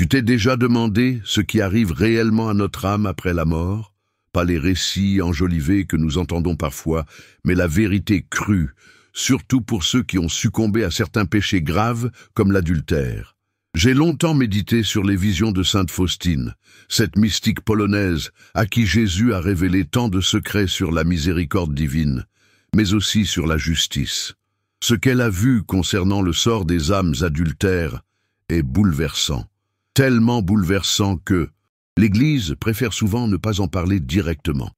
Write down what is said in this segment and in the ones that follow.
Tu t'es déjà demandé ce qui arrive réellement à notre âme après la mort? Pas les récits enjolivés que nous entendons parfois, mais la vérité crue, surtout pour ceux qui ont succombé à certains péchés graves comme l'adultère. J'ai longtemps médité sur les visions de sainte Faustine, cette mystique polonaise à qui Jésus a révélé tant de secrets sur la miséricorde divine, mais aussi sur la justice. Ce qu'elle a vu concernant le sort des âmes adultères est bouleversant, tellement bouleversant que l'Église préfère souvent ne pas en parler directement.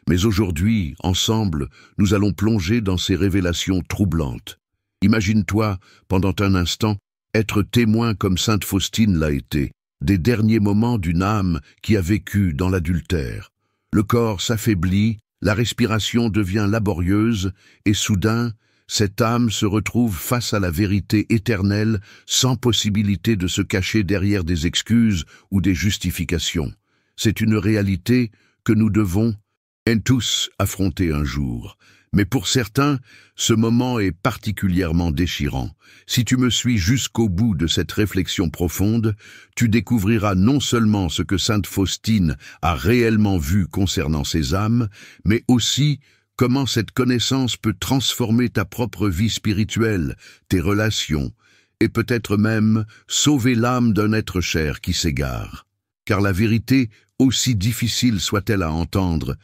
Mais aujourd'hui, ensemble, nous allons plonger dans ces révélations troublantes. Imagine-toi, pendant un instant, être témoin comme sainte Faustine l'a été, des derniers moments d'une âme qui a vécu dans l'adultère. Le corps s'affaiblit, la respiration devient laborieuse, et soudain, cette âme se retrouve face à la vérité éternelle, sans possibilité de se cacher derrière des excuses ou des justifications. C'est une réalité que nous devons tous affronter un jour. Mais pour certains, ce moment est particulièrement déchirant. Si tu me suis jusqu'au bout de cette réflexion profonde, tu découvriras non seulement ce que sainte Faustine a réellement vu concernant ces âmes, mais aussi comment cette connaissance peut transformer ta propre vie spirituelle, tes relations, et peut-être même sauver l'âme d'un être cher qui s'égare. Car la vérité, aussi difficile soit-elle à entendre,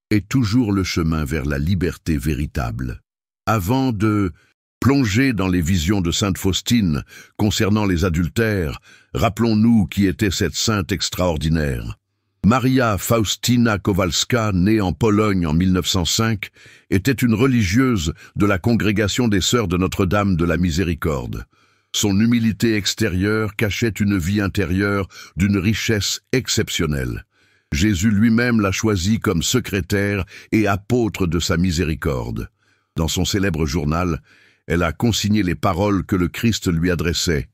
est toujours le chemin vers la liberté véritable. Avant de plonger dans les visions de sainte Faustine concernant les adultères, rappelons-nous qui était cette sainte extraordinaire. Maria Faustina Kowalska, née en Pologne en 1905, était une religieuse de la congrégation des Sœurs de Notre-Dame de la Miséricorde. Son humilité extérieure cachait une vie intérieure d'une richesse exceptionnelle. Jésus lui-même l'a choisie comme secrétaire et apôtre de sa miséricorde. Dans son célèbre journal, elle a consigné les paroles que le Christ lui adressait.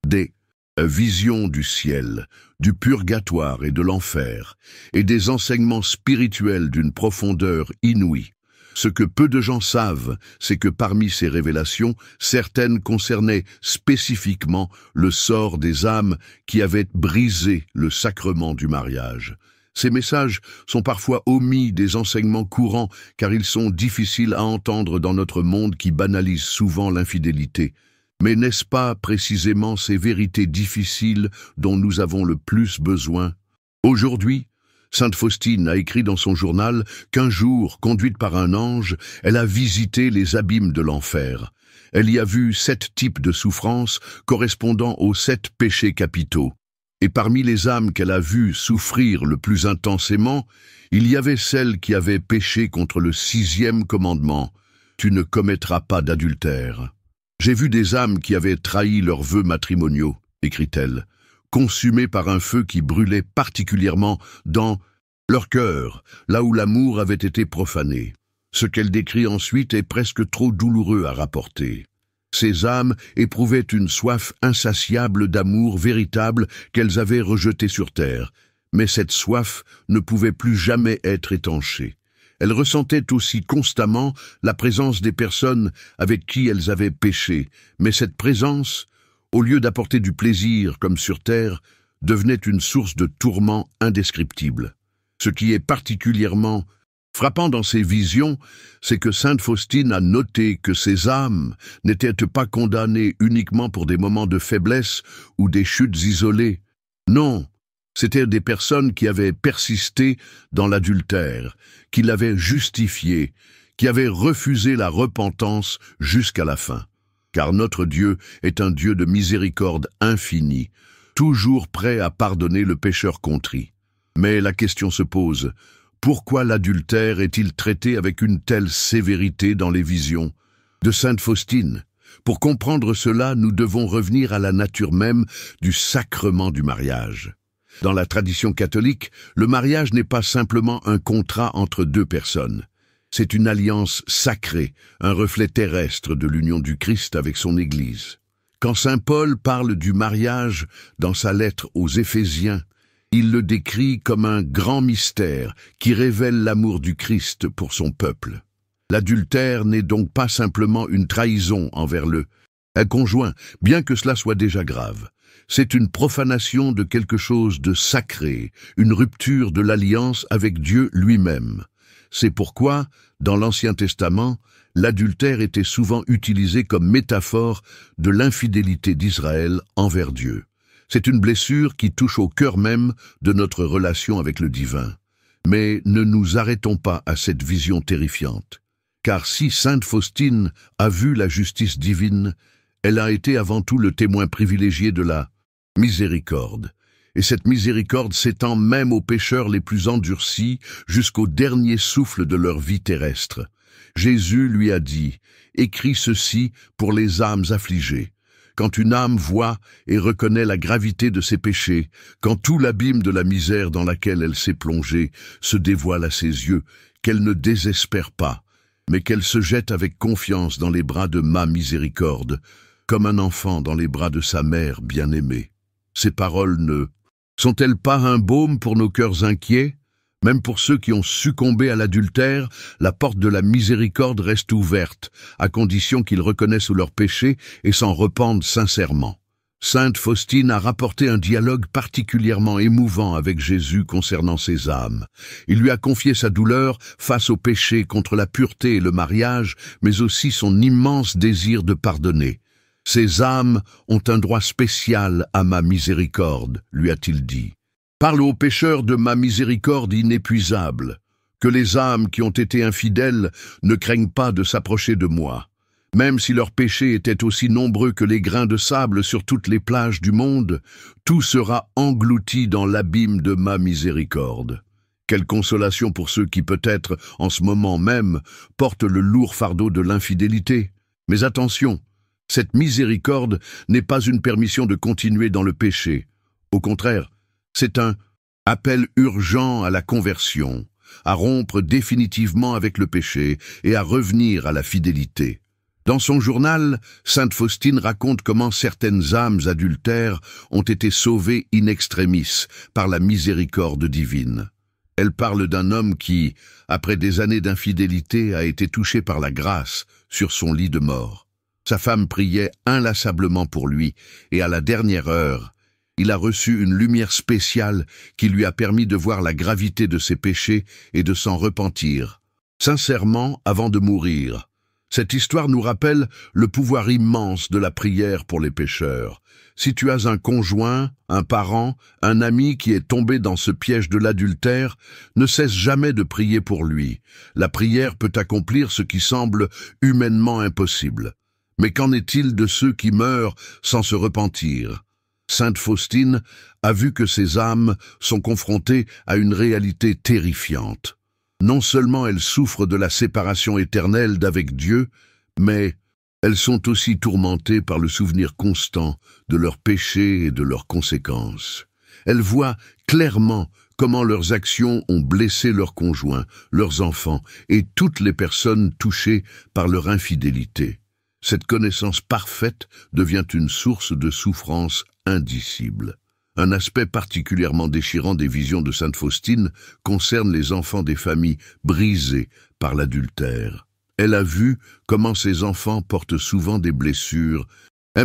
Des visions du ciel, du purgatoire et de l'enfer, et des enseignements spirituels d'une profondeur inouïe. Ce que peu de gens savent, c'est que parmi ces révélations, certaines concernaient spécifiquement le sort des âmes qui avaient brisé le sacrement du mariage. Ces messages sont parfois omis des enseignements courants car ils sont difficiles à entendre dans notre monde qui banalise souvent l'infidélité. Mais n'est-ce pas précisément ces vérités difficiles dont nous avons le plus besoin? Aujourd'hui, sainte Faustine a écrit dans son journal qu'un jour, conduite par un ange, elle a visité les abîmes de l'enfer. Elle y a vu 7 types de souffrances correspondant aux 7 péchés capitaux. Et parmi les âmes qu'elle a vues souffrir le plus intensément, il y avait celles qui avaient péché contre le 6e commandement. Tu ne commettras pas d'adultère. J'ai vu des âmes qui avaient trahi leurs vœux matrimoniaux, écrit-elle, consumées par un feu qui brûlait particulièrement dans leur cœur, là où l'amour avait été profané. Ce qu'elle décrit ensuite est presque trop douloureux à rapporter. Ces âmes éprouvaient une soif insatiable d'amour véritable qu'elles avaient rejeté sur terre, mais cette soif ne pouvait plus jamais être étanchée. Elles ressentaient aussi constamment la présence des personnes avec qui elles avaient péché, mais cette présence, au lieu d'apporter du plaisir comme sur terre, devenait une source de tourments indescriptibles. Ce qui est particulièrement frappant dans ces visions, c'est que sainte Faustine a noté que ces âmes n'étaient pas condamnées uniquement pour des moments de faiblesse ou des chutes isolées. Non, c'étaient des personnes qui avaient persisté dans l'adultère, qui l'avaient justifié, qui avaient refusé la repentance jusqu'à la fin. Car notre Dieu est un Dieu de miséricorde infinie, toujours prêt à pardonner le pécheur contrit. Mais la question se pose: pourquoi l'adultère est-il traité avec une telle sévérité dans les visions de sainte Faustine? Pour comprendre cela, nous devons revenir à la nature même du sacrement du mariage. Dans la tradition catholique, le mariage n'est pas simplement un contrat entre 2 personnes. C'est une alliance sacrée, un reflet terrestre de l'union du Christ avec son Église. Quand saint Paul parle du mariage dans sa lettre aux Éphésiens, il le décrit comme un grand mystère qui révèle l'amour du Christ pour son peuple. L'adultère n'est donc pas simplement une trahison envers le conjoint, bien que cela soit déjà grave. c'est une profanation de quelque chose de sacré, une rupture de l'alliance avec Dieu lui-même. C'est pourquoi, dans l'Ancien Testament, l'adultère était souvent utilisé comme métaphore de l'infidélité d'Israël envers Dieu. C'est une blessure qui touche au cœur même de notre relation avec le divin. Mais ne nous arrêtons pas à cette vision terrifiante. Car si Sainte Faustine a vu la justice divine, elle a été avant tout le témoin privilégié de la miséricorde. Et cette miséricorde s'étend même aux pécheurs les plus endurcis jusqu'au dernier souffle de leur vie terrestre. Jésus lui a dit « Écris ceci pour les âmes affligées ». Quand une âme voit et reconnaît la gravité de ses péchés, quand tout l'abîme de la misère dans laquelle elle s'est plongée se dévoile à ses yeux, qu'elle ne désespère pas, mais qu'elle se jette avec confiance dans les bras de ma miséricorde, comme un enfant dans les bras de sa mère bien-aimée. Ces paroles ne sont-elles pas un baume pour nos cœurs inquiets? Même pour ceux qui ont succombé à l'adultère, la porte de la miséricorde reste ouverte, à condition qu'ils reconnaissent leurs péchés et s'en repentent sincèrement. Sainte Faustine a rapporté un dialogue particulièrement émouvant avec Jésus concernant ses âmes. Il lui a confié sa douleur face au péché contre la pureté et le mariage, mais aussi son immense désir de pardonner. « Ces âmes ont un droit spécial à ma miséricorde », lui a-t-il dit. Parle aux pécheurs de ma miséricorde inépuisable, que les âmes qui ont été infidèles ne craignent pas de s'approcher de moi. Même si leurs péchés étaient aussi nombreux que les grains de sable sur toutes les plages du monde, tout sera englouti dans l'abîme de ma miséricorde. Quelle consolation pour ceux qui peut-être, en ce moment même, portent le lourd fardeau de l'infidélité. Mais attention, cette miséricorde n'est pas une permission de continuer dans le péché. Au contraire, c'est un appel urgent à la conversion, à rompre définitivement avec le péché et à revenir à la fidélité. Dans son journal, Sainte Faustine raconte comment certaines âmes adultères ont été sauvées in extremis par la miséricorde divine. Elle parle d'un homme qui, après des années d'infidélité, a été touché par la grâce sur son lit de mort. Sa femme priait inlassablement pour lui et à la dernière heure, il a reçu une lumière spéciale qui lui a permis de voir la gravité de ses péchés et de s'en repentir, sincèrement avant de mourir. Cette histoire nous rappelle le pouvoir immense de la prière pour les pécheurs. Si tu as un conjoint, un parent, un ami qui est tombé dans ce piège de l'adultère, ne cesse jamais de prier pour lui. La prière peut accomplir ce qui semble humainement impossible. Mais qu'en est-il de ceux qui meurent sans se repentir ? Sainte Faustine a vu que ces âmes sont confrontées à une réalité terrifiante. Non seulement elles souffrent de la séparation éternelle d'avec Dieu, mais elles sont aussi tourmentées par le souvenir constant de leurs péchés et de leurs conséquences. Elles voient clairement comment leurs actions ont blessé leurs conjoints, leurs enfants et toutes les personnes touchées par leur infidélité. Cette connaissance parfaite devient une source de souffrance indicible. Un aspect particulièrement déchirant des visions de Sainte Faustine concerne les enfants des familles brisées par l'adultère. Elle a vu comment ces enfants portent souvent des blessures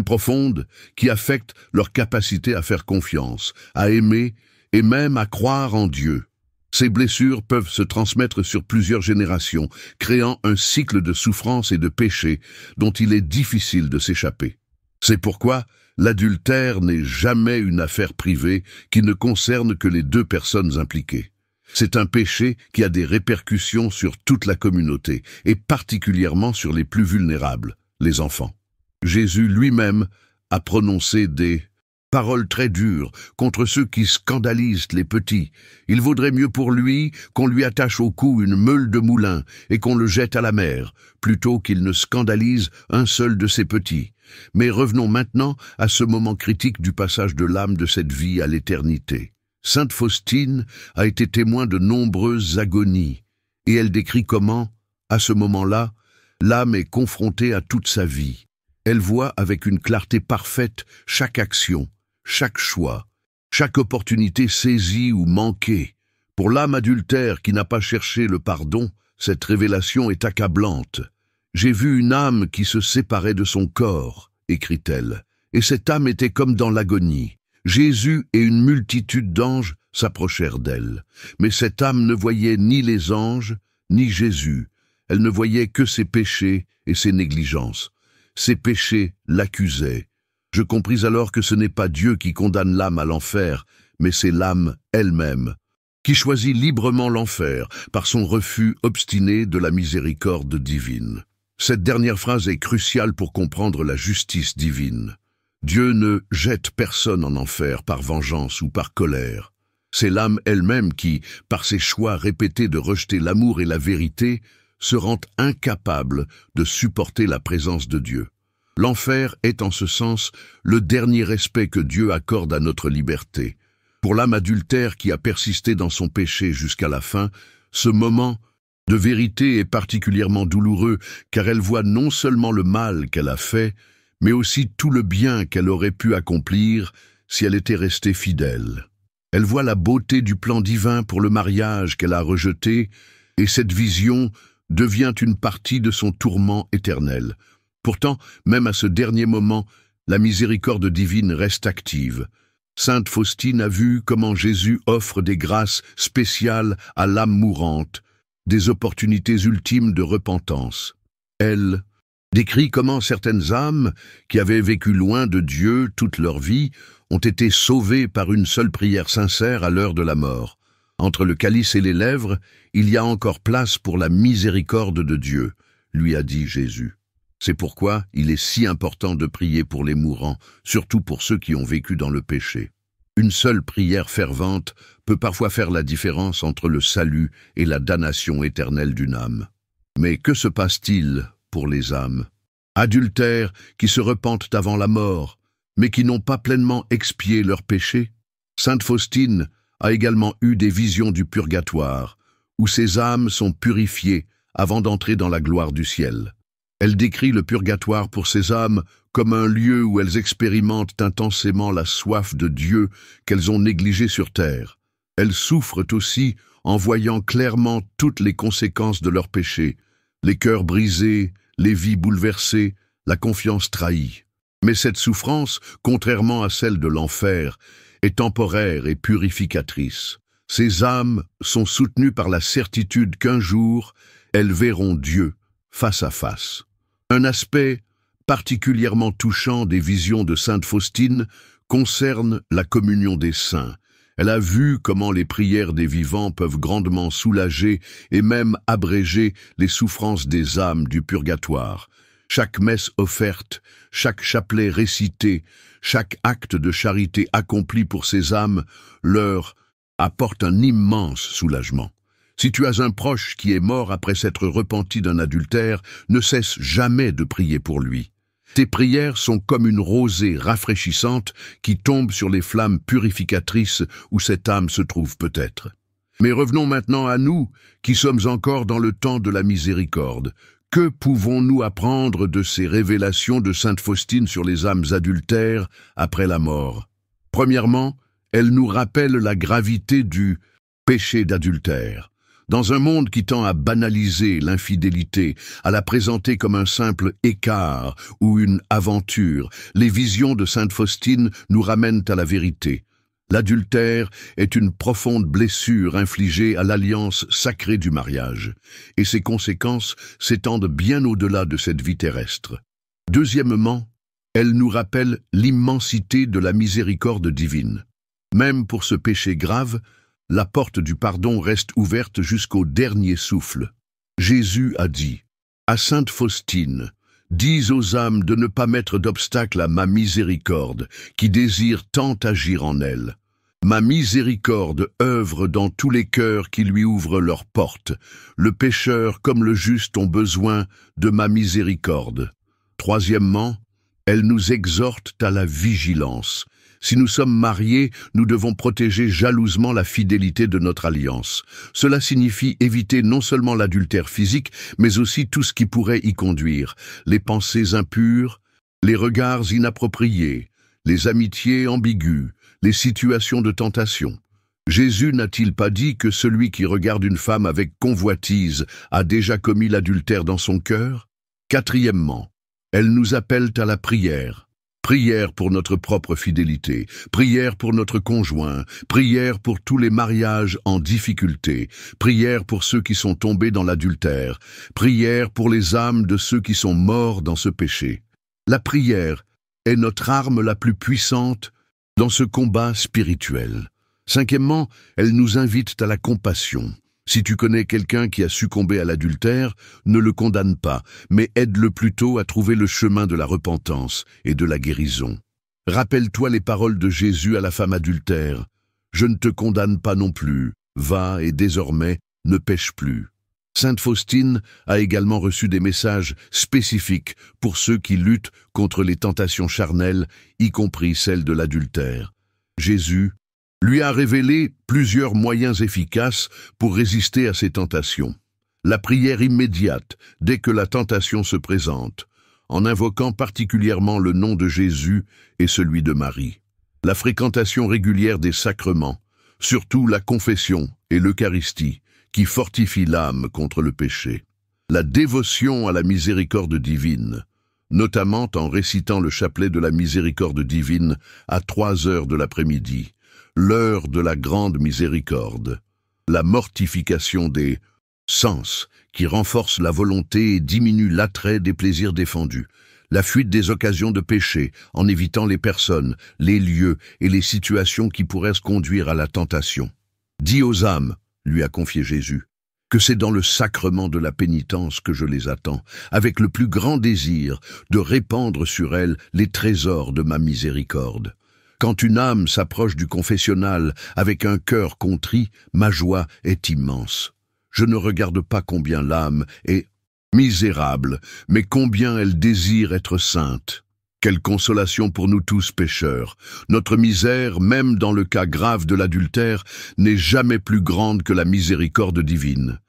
profondes qui affectent leur capacité à faire confiance, à aimer et même à croire en Dieu. Ces blessures peuvent se transmettre sur plusieurs générations, créant un cycle de souffrance et de péché dont il est difficile de s'échapper. C'est pourquoi l'adultère n'est jamais une affaire privée qui ne concerne que les deux personnes impliquées. C'est un péché qui a des répercussions sur toute la communauté, et particulièrement sur les plus vulnérables, les enfants. Jésus lui-même a prononcé des paroles très dures contre ceux qui scandalisent les petits. Il vaudrait mieux pour lui qu'on lui attache au cou une meule de moulin et qu'on le jette à la mer, plutôt qu'il ne scandalise un seul de ses petits. Mais revenons maintenant à ce moment critique du passage de l'âme de cette vie à l'éternité. Sainte Faustine a été témoin de nombreuses agonies, et elle décrit comment, à ce moment-là, l'âme est confrontée à toute sa vie. Elle voit avec une clarté parfaite chaque action, chaque choix, chaque opportunité saisie ou manquée. Pour l'âme adultère qui n'a pas cherché le pardon, cette révélation est accablante. « J'ai vu une âme qui se séparait de son corps », écrit-elle. et cette âme était comme dans l'agonie. Jésus et une multitude d'anges s'approchèrent d'elle. Mais cette âme ne voyait ni les anges, ni Jésus. Elle ne voyait que ses péchés et ses négligences. Ses péchés l'accusaient. Je compris alors que ce n'est pas Dieu qui condamne l'âme à l'enfer, mais c'est l'âme elle-même, qui choisit librement l'enfer par son refus obstiné de la miséricorde divine. Cette dernière phrase est cruciale pour comprendre la justice divine. Dieu ne jette personne en enfer par vengeance ou par colère. C'est l'âme elle-même qui, par ses choix répétés de rejeter l'amour et la vérité, se rend incapable de supporter la présence de Dieu. L'enfer est en ce sens le dernier respect que Dieu accorde à notre liberté. Pour l'âme adultère qui a persisté dans son péché jusqu'à la fin, ce moment de vérité est particulièrement douloureux car elle voit non seulement le mal qu'elle a fait, mais aussi tout le bien qu'elle aurait pu accomplir si elle était restée fidèle. Elle voit la beauté du plan divin pour le mariage qu'elle a rejeté, et cette vision devient une partie de son tourment éternel. Pourtant, même à ce dernier moment, la miséricorde divine reste active. Sainte Faustine a vu comment Jésus offre des grâces spéciales à l'âme mourante, des opportunités ultimes de repentance. Elle décrit comment certaines âmes, qui avaient vécu loin de Dieu toute leur vie, ont été sauvées par une seule prière sincère à l'heure de la mort. Entre le calice et les lèvres, il y a encore place pour la miséricorde de Dieu, lui a dit Jésus. C'est pourquoi il est si important de prier pour les mourants, surtout pour ceux qui ont vécu dans le péché. Une seule prière fervente peut parfois faire la différence entre le salut et la damnation éternelle d'une âme. Mais que se passe-t-il pour les âmes adultères qui se repentent avant la mort, mais qui n'ont pas pleinement expié leurs péchés? Sainte Faustine a également eu des visions du purgatoire, où ces âmes sont purifiées avant d'entrer dans la gloire du ciel. Elle décrit le purgatoire pour ces âmes comme un lieu où elles expérimentent intensément la soif de Dieu qu'elles ont négligée sur terre. Elles souffrent aussi en voyant clairement toutes les conséquences de leurs péchés, les cœurs brisés, les vies bouleversées, la confiance trahie. Mais cette souffrance, contrairement à celle de l'enfer, est temporaire et purificatrice. Ces âmes sont soutenues par la certitude qu'un jour, elles verront Dieu face à face. Un aspect particulièrement touchant des visions de Sainte Faustine concerne la communion des saints. Elle a vu comment les prières des vivants peuvent grandement soulager et même abréger les souffrances des âmes du purgatoire. Chaque messe offerte, chaque chapelet récité, chaque acte de charité accompli pour ces âmes leur apporte un immense soulagement. Si tu as un proche qui est mort après s'être repenti d'un adultère, ne cesse jamais de prier pour lui. Tes prières sont comme une rosée rafraîchissante qui tombe sur les flammes purificatrices où cette âme se trouve peut-être. Mais revenons maintenant à nous, qui sommes encore dans le temps de la miséricorde. Que pouvons-nous apprendre de ces révélations de Sainte Faustine sur les âmes adultères après la mort? Premièrement, elle nous rappelle la gravité du péché d'adultère. Dans un monde qui tend à banaliser l'infidélité, à la présenter comme un simple écart ou une aventure, les visions de Sainte Faustine nous ramènent à la vérité. L'adultère est une profonde blessure infligée à l'alliance sacrée du mariage, et ses conséquences s'étendent bien au-delà de cette vie terrestre. Deuxièmement, elle nous rappelle l'immensité de la miséricorde divine. Même pour ce péché grave, la porte du pardon reste ouverte jusqu'au dernier souffle. Jésus a dit à Sainte Faustine, « Dis aux âmes de ne pas mettre d'obstacle à ma miséricorde, qui désire tant agir en elles. Ma miséricorde œuvre dans tous les cœurs qui lui ouvrent leurs portes. Le pécheur comme le juste ont besoin de ma miséricorde. » Troisièmement, elle nous exhorte à la vigilance. Si nous sommes mariés, nous devons protéger jalousement la fidélité de notre alliance. Cela signifie éviter non seulement l'adultère physique, mais aussi tout ce qui pourrait y conduire. Les pensées impures, les regards inappropriés, les amitiés ambiguës, les situations de tentation. Jésus n'a-t-il pas dit que celui qui regarde une femme avec convoitise a déjà commis l'adultère dans son cœur? Quatrièmement, elle nous appelle à la prière. Prière pour notre propre fidélité, prière pour notre conjoint, prière pour tous les mariages en difficulté, prière pour ceux qui sont tombés dans l'adultère, prière pour les âmes de ceux qui sont morts dans ce péché. La prière est notre arme la plus puissante dans ce combat spirituel. Cinquièmement, elle nous invite à la compassion. Si tu connais quelqu'un qui a succombé à l'adultère, ne le condamne pas, mais aide-le plutôt à trouver le chemin de la repentance et de la guérison. Rappelle-toi les paroles de Jésus à la femme adultère. « Je ne te condamne pas non plus, va et désormais ne pêche plus. » Sainte Faustine a également reçu des messages spécifiques pour ceux qui luttent contre les tentations charnelles, y compris celles de l'adultère. Jésus lui a révélé plusieurs moyens efficaces pour résister à ces tentations. La prière immédiate, dès que la tentation se présente, en invoquant particulièrement le nom de Jésus et celui de Marie. La fréquentation régulière des sacrements, surtout la confession et l'Eucharistie, qui fortifie l'âme contre le péché. La dévotion à la miséricorde divine, notamment en récitant le chapelet de la miséricorde divine à 3 heures de l'après-midi, l'heure de la grande miséricorde. La mortification des sens, qui renforce la volonté et diminue l'attrait des plaisirs défendus. La fuite des occasions de péché, en évitant les personnes, les lieux et les situations qui pourraient se conduire à la tentation. Dis aux âmes, lui a confié Jésus, que c'est dans le sacrement de la pénitence que je les attends, avec le plus grand désir de répandre sur elles les trésors de ma miséricorde. Quand une âme s'approche du confessionnal avec un cœur contrit, ma joie est immense. Je ne regarde pas combien l'âme est misérable, mais combien elle désire être sainte. Quelle consolation pour nous tous pécheurs. Notre misère, même dans le cas grave de l'adultère, n'est jamais plus grande que la miséricorde divine.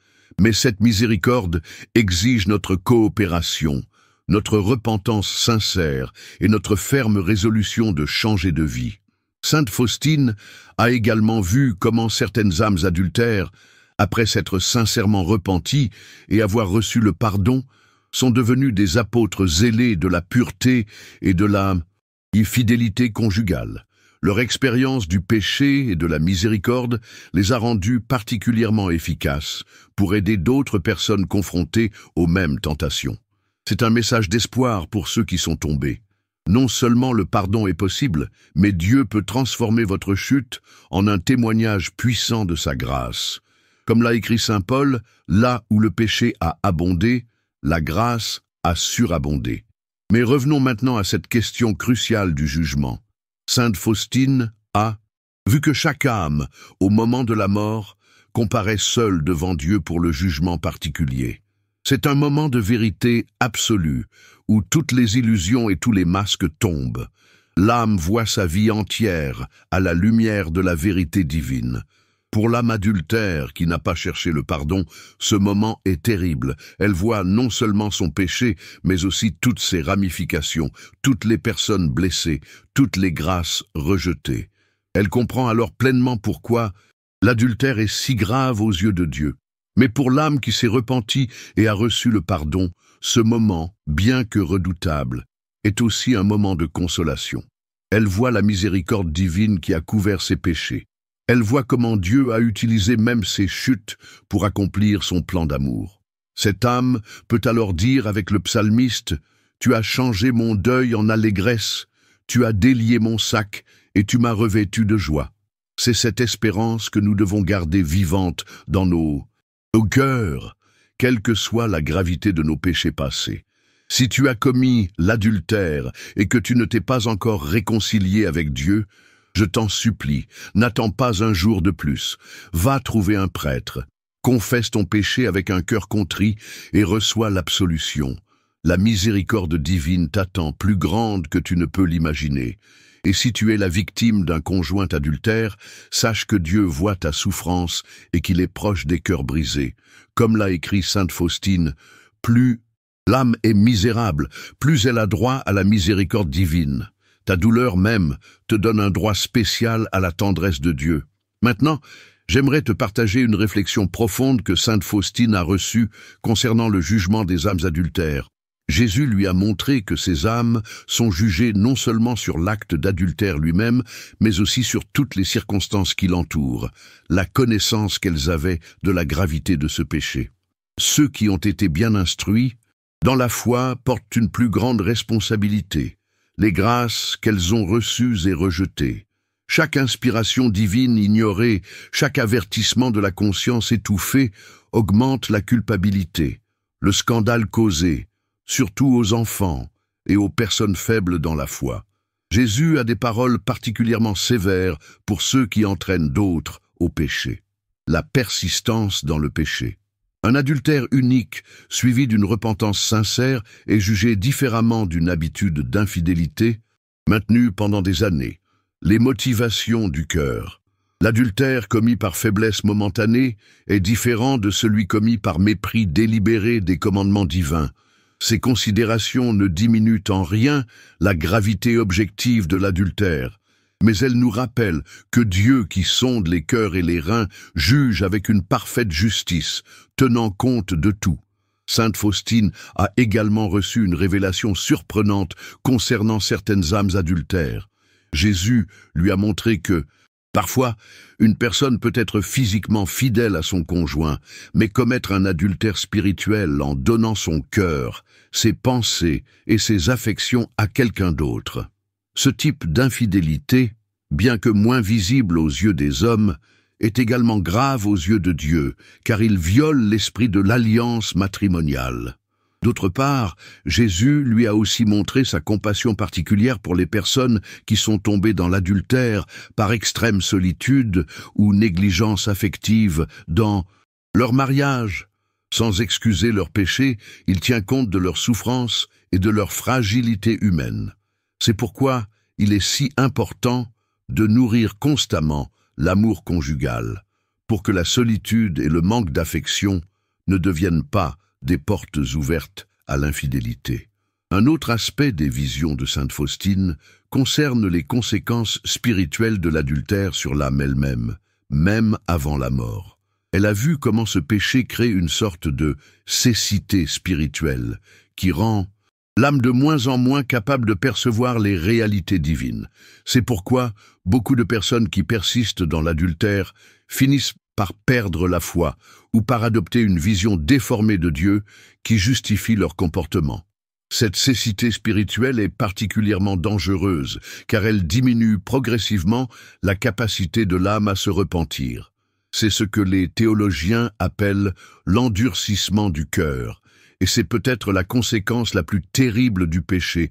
Mais cette miséricorde exige notre coopération, notre repentance sincère et notre ferme résolution de changer de vie. Sainte Faustine a également vu comment certaines âmes adultères, après s'être sincèrement repenties et avoir reçu le pardon, sont devenues des apôtres zélés de la pureté et de la fidélité conjugale. Leur expérience du péché et de la miséricorde les a rendues particulièrement efficaces pour aider d'autres personnes confrontées aux mêmes tentations. C'est un message d'espoir pour ceux qui sont tombés. Non seulement le pardon est possible, mais Dieu peut transformer votre chute en un témoignage puissant de sa grâce. Comme l'a écrit saint Paul, là où le péché a abondé, la grâce a surabondé. Mais revenons maintenant à cette question cruciale du jugement. Sainte Faustine a, vu que chaque âme, au moment de la mort, comparaît seule devant Dieu pour le jugement particulier. C'est un moment de vérité absolue, où toutes les illusions et tous les masques tombent. L'âme voit sa vie entière à la lumière de la vérité divine. Pour l'âme adultère qui n'a pas cherché le pardon, ce moment est terrible. Elle voit non seulement son péché, mais aussi toutes ses ramifications, toutes les personnes blessées, toutes les grâces rejetées. Elle comprend alors pleinement pourquoi l'adultère est si grave aux yeux de Dieu. Mais pour l'âme qui s'est repentie et a reçu le pardon, ce moment, bien que redoutable, est aussi un moment de consolation. Elle voit la miséricorde divine qui a couvert ses péchés. Elle voit comment Dieu a utilisé même ses chutes pour accomplir son plan d'amour. Cette âme peut alors dire avec le psalmiste « Tu as changé mon deuil en allégresse, tu as délié mon sac et tu m'as revêtu de joie. » C'est cette espérance que nous devons garder vivante dans nos cœurs, quelle que soit la gravité de nos péchés passés. Si tu as commis l'adultère et que tu ne t'es pas encore réconcilié avec Dieu, je t'en supplie, n'attends pas un jour de plus. Va trouver un prêtre, confesse ton péché avec un cœur contrit et reçois l'absolution. La miséricorde divine t'attend, plus grande que tu ne peux l'imaginer. Et si tu es la victime d'un conjoint adultère, sache que Dieu voit ta souffrance et qu'il est proche des cœurs brisés. Comme l'a écrit sainte Faustine, plus l'âme est misérable, plus elle a droit à la miséricorde divine. Ta douleur même te donne un droit spécial à la tendresse de Dieu. Maintenant, j'aimerais te partager une réflexion profonde que sainte Faustine a reçue concernant le jugement des âmes adultères. Jésus lui a montré que ces âmes sont jugées non seulement sur l'acte d'adultère lui-même, mais aussi sur toutes les circonstances qui l'entourent, la connaissance qu'elles avaient de la gravité de ce péché. Ceux qui ont été bien instruits, dans la foi, portent une plus grande responsabilité, les grâces qu'elles ont reçues et rejetées. Chaque inspiration divine ignorée, chaque avertissement de la conscience étouffée augmente la culpabilité, le scandale causé, surtout aux enfants et aux personnes faibles dans la foi. Jésus a des paroles particulièrement sévères pour ceux qui entraînent d'autres au péché. La persistance dans le péché. Un adultère unique, suivi d'une repentance sincère, est jugé différemment d'une habitude d'infidélité, maintenue pendant des années. Les motivations du cœur. L'adultère commis par faiblesse momentanée est différent de celui commis par mépris délibéré des commandements divins. Ces considérations ne diminuent en rien la gravité objective de l'adultère, mais elles nous rappellent que Dieu qui sonde les cœurs et les reins juge avec une parfaite justice, tenant compte de tout. Sainte Faustine a également reçu une révélation surprenante concernant certaines âmes adultères. Jésus lui a montré que, parfois, une personne peut être physiquement fidèle à son conjoint, mais commettre un adultère spirituel en donnant son cœur, ses pensées et ses affections à quelqu'un d'autre. Ce type d'infidélité, bien que moins visible aux yeux des hommes, est également grave aux yeux de Dieu, car il viole l'esprit de l'alliance matrimoniale. D'autre part, Jésus lui a aussi montré sa compassion particulière pour les personnes qui sont tombées dans l'adultère par extrême solitude ou négligence affective dans leur mariage. Sans excuser leurs péchés, il tient compte de leurs souffrances et de leur fragilité humaine. C'est pourquoi il est si important de nourrir constamment l'amour conjugal, pour que la solitude et le manque d'affection ne deviennent pas des portes ouvertes à l'infidélité. Un autre aspect des visions de Sainte Faustine concerne les conséquences spirituelles de l'adultère sur l'âme elle-même, même avant la mort. Elle a vu comment ce péché crée une sorte de cécité spirituelle qui rend l'âme de moins en moins capable de percevoir les réalités divines. C'est pourquoi beaucoup de personnes qui persistent dans l'adultère finissent par perdre la foi ou par adopter une vision déformée de Dieu qui justifie leur comportement. Cette cécité spirituelle est particulièrement dangereuse car elle diminue progressivement la capacité de l'âme à se repentir. C'est ce que les théologiens appellent l'endurcissement du cœur, et c'est peut-être la conséquence la plus terrible du péché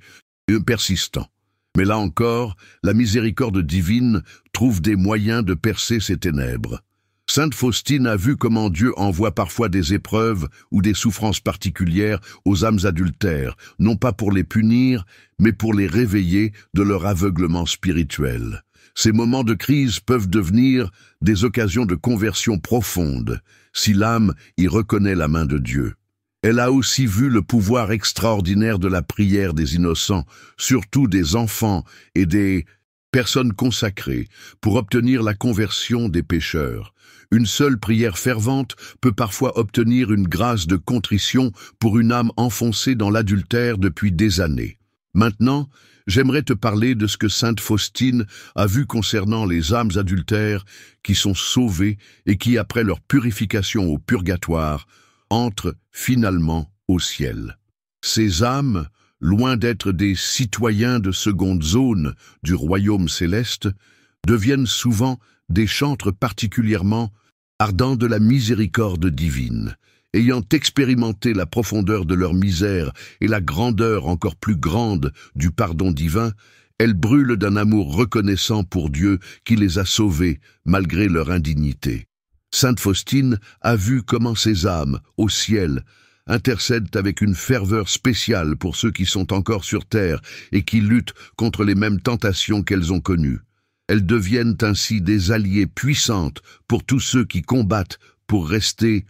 persistant. Mais là encore, la miséricorde divine trouve des moyens de percer ces ténèbres. Sainte Faustine a vu comment Dieu envoie parfois des épreuves ou des souffrances particulières aux âmes adultères, non pas pour les punir, mais pour les réveiller de leur aveuglement spirituel. Ces moments de crise peuvent devenir des occasions de conversion profonde, si l'âme y reconnaît la main de Dieu. Elle a aussi vu le pouvoir extraordinaire de la prière des innocents, surtout des enfants et des personnes consacrées, pour obtenir la conversion des pécheurs. Une seule prière fervente peut parfois obtenir une grâce de contrition pour une âme enfoncée dans l'adultère depuis des années. Maintenant, j'aimerais te parler de ce que Sainte Faustine a vu concernant les âmes adultères qui sont sauvées et qui, après leur purification au purgatoire, entrent finalement au ciel. Ces âmes, loin d'être des citoyens de seconde zone du royaume céleste, deviennent souvent des chantres particulièrement ardents de la miséricorde divine. Ayant expérimenté la profondeur de leur misère et la grandeur encore plus grande du pardon divin, elles brûlent d'un amour reconnaissant pour Dieu qui les a sauvés malgré leur indignité. Sainte Faustine a vu comment ces âmes, au ciel, intercèdent avec une ferveur spéciale pour ceux qui sont encore sur terre et qui luttent contre les mêmes tentations qu'elles ont connues. Elles deviennent ainsi des alliées puissantes pour tous ceux qui combattent pour rester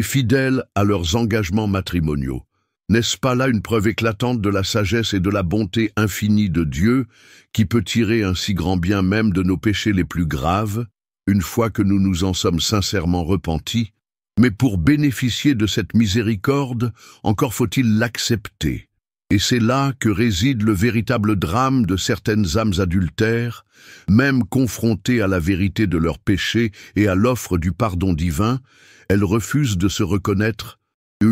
fidèles à leurs engagements matrimoniaux. N'est-ce pas là une preuve éclatante de la sagesse et de la bonté infinie de Dieu, qui peut tirer un si grand bien même de nos péchés les plus graves, une fois que nous nous en sommes sincèrement repentis? Mais pour bénéficier de cette miséricorde, encore faut-il l'accepter. Et c'est là que réside le véritable drame de certaines âmes adultères, même confrontées à la vérité de leurs péchés et à l'offre du pardon divin, elles refusent de se reconnaître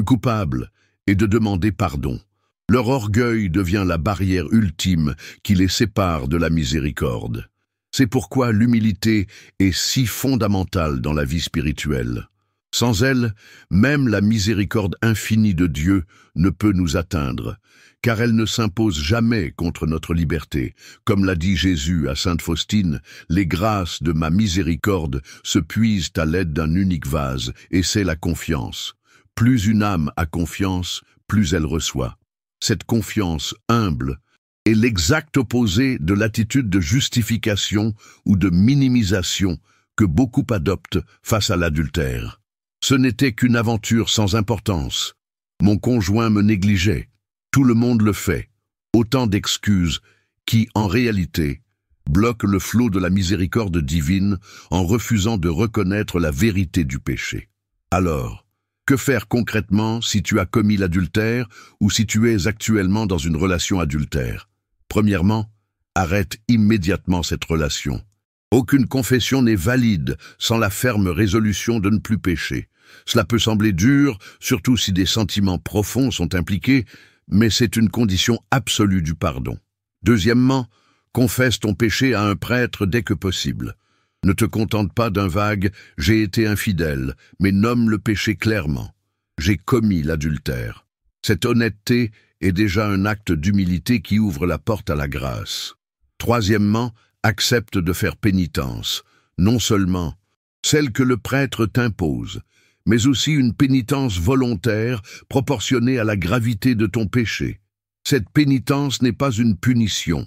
coupables et de demander pardon. Leur orgueil devient la barrière ultime qui les sépare de la miséricorde. C'est pourquoi l'humilité est si fondamentale dans la vie spirituelle. Sans elle, même la miséricorde infinie de Dieu ne peut nous atteindre, car elle ne s'impose jamais contre notre liberté. Comme l'a dit Jésus à Sainte Faustine, « Les grâces de ma miséricorde se puisent à l'aide d'un unique vase, et c'est la confiance. Plus une âme a confiance, plus elle reçoit. » Cette confiance humble est l'exact opposé de l'attitude de justification ou de minimisation que beaucoup adoptent face à l'adultère. Ce n'était qu'une aventure sans importance. Mon conjoint me négligeait. Tout le monde le fait. Autant d'excuses qui, en réalité, bloquent le flot de la miséricorde divine en refusant de reconnaître la vérité du péché. Alors, que faire concrètement si tu as commis l'adultère ou si tu es actuellement dans une relation adultère? Premièrement, arrête immédiatement cette relation. Aucune confession n'est valide sans la ferme résolution de ne plus pécher. Cela peut sembler dur, surtout si des sentiments profonds sont impliqués, mais c'est une condition absolue du pardon. Deuxièmement, confesse ton péché à un prêtre dès que possible. Ne te contente pas d'un vague « j'ai été infidèle », mais nomme le péché clairement. J'ai commis l'adultère. Cette honnêteté est déjà un acte d'humilité qui ouvre la porte à la grâce. Troisièmement, accepte de faire pénitence, non seulement celle que le prêtre t'impose, mais aussi une pénitence volontaire proportionnée à la gravité de ton péché. Cette pénitence n'est pas une punition,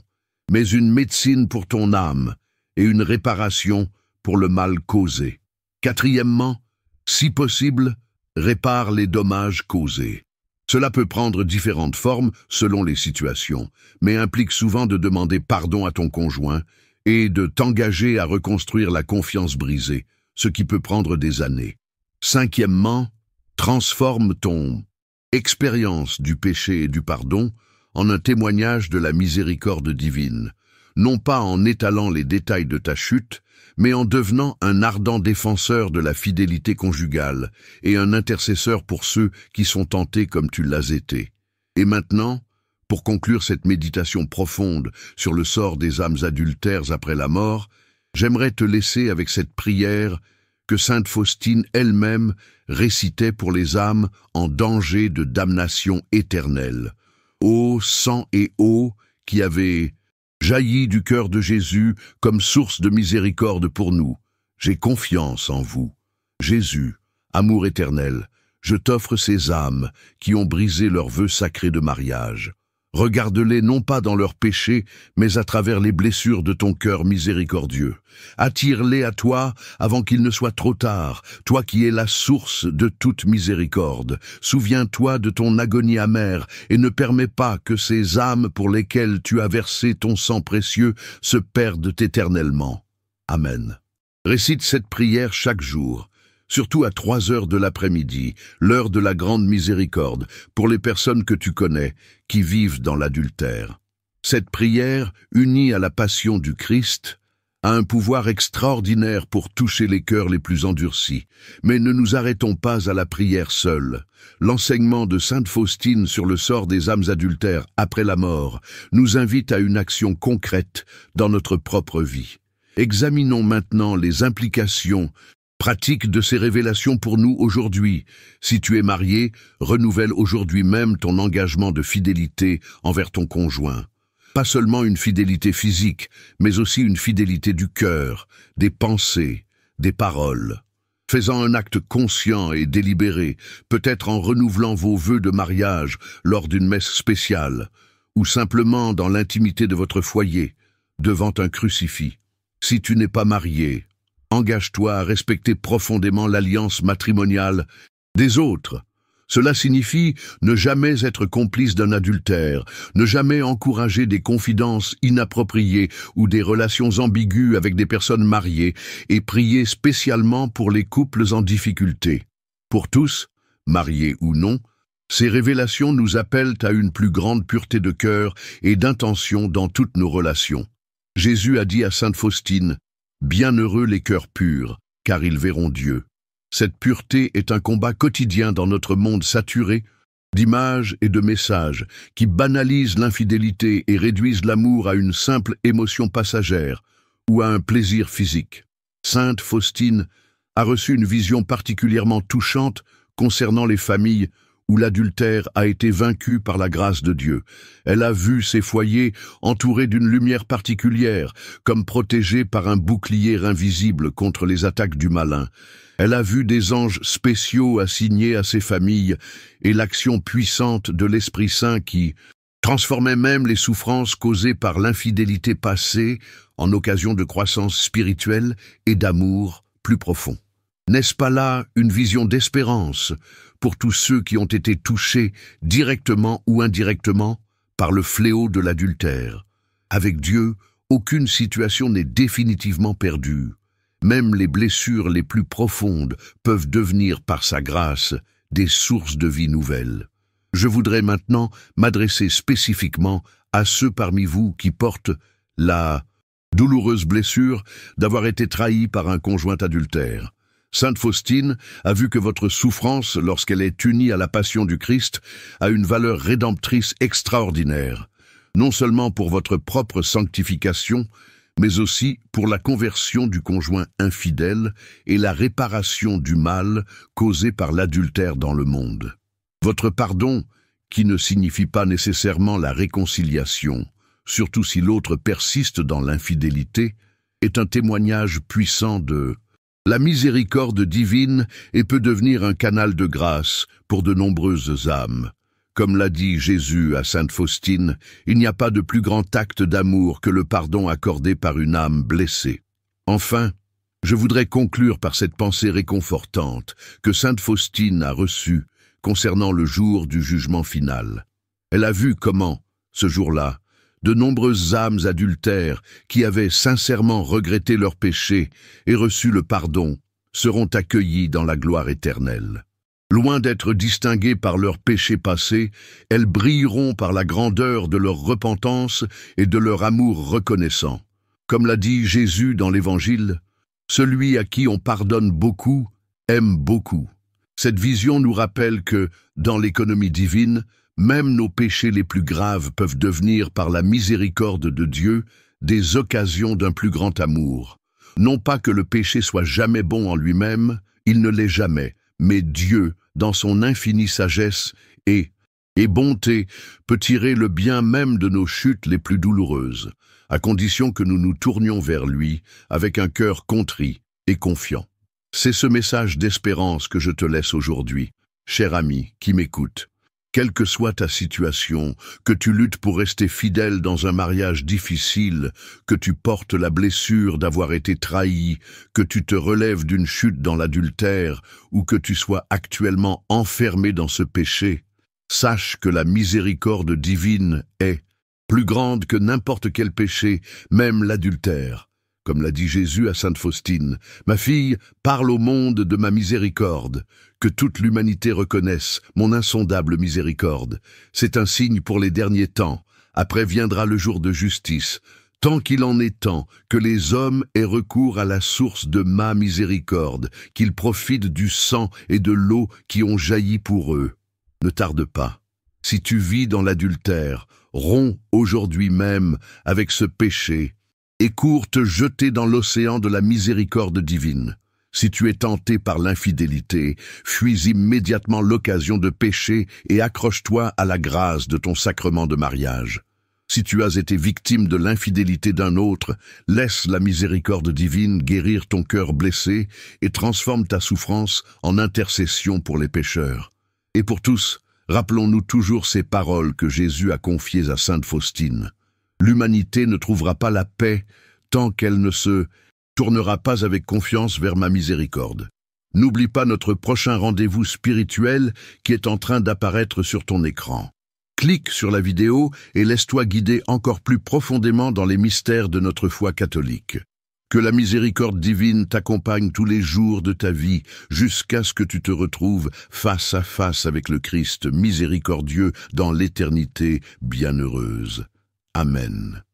mais une médecine pour ton âme et une réparation pour le mal causé. Quatrièmement, si possible, répare les dommages causés. Cela peut prendre différentes formes selon les situations, mais implique souvent de demander pardon à ton conjoint et de t'engager à reconstruire la confiance brisée, ce qui peut prendre des années. Cinquièmement, transforme ton expérience du péché et du pardon en un témoignage de la miséricorde divine, non pas en étalant les détails de ta chute, mais en devenant un ardent défenseur de la fidélité conjugale et un intercesseur pour ceux qui sont tentés comme tu l'as été. Et maintenant, pour conclure cette méditation profonde sur le sort des âmes adultères après la mort, j'aimerais te laisser avec cette prière que sainte Faustine elle-même récitait pour les âmes en danger de damnation éternelle. Ô sang et eau qui avaient jailli du cœur de Jésus comme source de miséricorde pour nous, j'ai confiance en vous. Jésus, amour éternel, je t'offre ces âmes qui ont brisé leurs vœux sacrés de mariage. Regarde-les non pas dans leurs péchés, mais à travers les blessures de ton cœur miséricordieux. Attire-les à toi avant qu'il ne soit trop tard, toi qui es la source de toute miséricorde. Souviens-toi de ton agonie amère et ne permets pas que ces âmes pour lesquelles tu as versé ton sang précieux se perdent éternellement. Amen. Récite cette prière chaque jour, surtout à 3 heures de l'après-midi, l'heure de la grande miséricorde, pour les personnes que tu connais, qui vivent dans l'adultère. Cette prière, unie à la passion du Christ, a un pouvoir extraordinaire pour toucher les cœurs les plus endurcis. Mais ne nous arrêtons pas à la prière seule. L'enseignement de sainte Faustine sur le sort des âmes adultères après la mort nous invite à une action concrète dans notre propre vie. Examinons maintenant les implications pratique de ces révélations pour nous aujourd'hui. Si tu es marié, renouvelle aujourd'hui même ton engagement de fidélité envers ton conjoint. Pas seulement une fidélité physique, mais aussi une fidélité du cœur, des pensées, des paroles. Faisant un acte conscient et délibéré, peut-être en renouvelant vos vœux de mariage lors d'une messe spéciale, ou simplement dans l'intimité de votre foyer, devant un crucifix. Si tu n'es pas marié, engage-toi à respecter profondément l'alliance matrimoniale des autres. Cela signifie ne jamais être complice d'un adultère, ne jamais encourager des confidences inappropriées ou des relations ambiguës avec des personnes mariées et prier spécialement pour les couples en difficulté. Pour tous, mariés ou non, Ces révélations nous appellent à une plus grande pureté de cœur et d'intention dans toutes nos relations. Jésus a dit à sainte Faustine, « Bienheureux les cœurs purs, car ils verront Dieu ». Cette pureté est un combat quotidien dans notre monde saturé d'images et de messages qui banalisent l'infidélité et réduisent l'amour à une simple émotion passagère ou à un plaisir physique. Sainte Faustine a reçu une vision particulièrement touchante concernant les familles où l'adultère a été vaincu par la grâce de Dieu. Elle a vu ces foyers entourés d'une lumière particulière, comme protégés par un bouclier invisible contre les attaques du malin. Elle a vu des anges spéciaux assignés à ces familles et l'action puissante de l'Esprit Saint qui transformait même les souffrances causées par l'infidélité passée en occasion de croissance spirituelle et d'amour plus profond. N'est-ce pas là une vision d'espérance pour tous ceux qui ont été touchés directement ou indirectement par le fléau de l'adultère? Avec Dieu, aucune situation n'est définitivement perdue. Même les blessures les plus profondes peuvent devenir par sa grâce des sources de vie nouvelles. Je voudrais maintenant m'adresser spécifiquement à ceux parmi vous qui portent la douloureuse blessure d'avoir été trahis par un conjoint adultère. Sainte Faustine a vu que votre souffrance, lorsqu'elle est unie à la passion du Christ, a une valeur rédemptrice extraordinaire, non seulement pour votre propre sanctification, mais aussi pour la conversion du conjoint infidèle et la réparation du mal causé par l'adultère dans le monde. Votre pardon, qui ne signifie pas nécessairement la réconciliation, surtout si l'autre persiste dans l'infidélité, est un témoignage puissant de la miséricorde divine et peut devenir un canal de grâce pour de nombreuses âmes. Comme l'a dit Jésus à sainte Faustine, il n'y a pas de plus grand acte d'amour que le pardon accordé par une âme blessée. Enfin, je voudrais conclure par cette pensée réconfortante que sainte Faustine a reçue concernant le jour du jugement final. Elle a vu comment, ce jour-là, de nombreuses âmes adultères qui avaient sincèrement regretté leurs péchés et reçu le pardon seront accueillies dans la gloire éternelle. Loin d'être distinguées par leurs péchés passés, elles brilleront par la grandeur de leur repentance et de leur amour reconnaissant. Comme l'a dit Jésus dans l'Évangile, « Celui à qui on pardonne beaucoup aime beaucoup ». Cette vision nous rappelle que, dans l'économie divine, même nos péchés les plus graves peuvent devenir, par la miséricorde de Dieu, des occasions d'un plus grand amour. Non pas que le péché soit jamais bon en lui-même, il ne l'est jamais, mais Dieu, dans son infinie sagesse et bonté, peut tirer le bien même de nos chutes les plus douloureuses, à condition que nous nous tournions vers lui avec un cœur contrit et confiant. C'est ce message d'espérance que je te laisse aujourd'hui, cher ami qui m'écoute. Quelle que soit ta situation, que tu luttes pour rester fidèle dans un mariage difficile, que tu portes la blessure d'avoir été trahi, que tu te relèves d'une chute dans l'adultère ou que tu sois actuellement enfermé dans ce péché, sache que la miséricorde divine est plus grande que n'importe quel péché, même l'adultère. Comme l'a dit Jésus à sainte Faustine, « Ma fille, parle au monde de ma miséricorde, que toute l'humanité reconnaisse mon insondable miséricorde. C'est un signe pour les derniers temps. Après viendra le jour de justice, tant qu'il en est temps que les hommes aient recours à la source de ma miséricorde, qu'ils profitent du sang et de l'eau qui ont jailli pour eux. Ne tarde pas. Si tu vis dans l'adultère, romps aujourd'hui même avec ce péché, et cours te jeter dans l'océan de la miséricorde divine. Si tu es tenté par l'infidélité, fuis immédiatement l'occasion de pécher et accroche-toi à la grâce de ton sacrement de mariage. Si tu as été victime de l'infidélité d'un autre, laisse la miséricorde divine guérir ton cœur blessé et transforme ta souffrance en intercession pour les pécheurs. Et pour tous, rappelons-nous toujours ces paroles que Jésus a confiées à sainte Faustine. L'humanité ne trouvera pas la paix tant qu'elle ne se tournera pas avec confiance vers ma miséricorde. N'oublie pas notre prochain rendez-vous spirituel qui est en train d'apparaître sur ton écran. Clique sur la vidéo et laisse-toi guider encore plus profondément dans les mystères de notre foi catholique. Que la miséricorde divine t'accompagne tous les jours de ta vie, jusqu'à ce que tu te retrouves face à face avec le Christ miséricordieux dans l'éternité bienheureuse. Amen.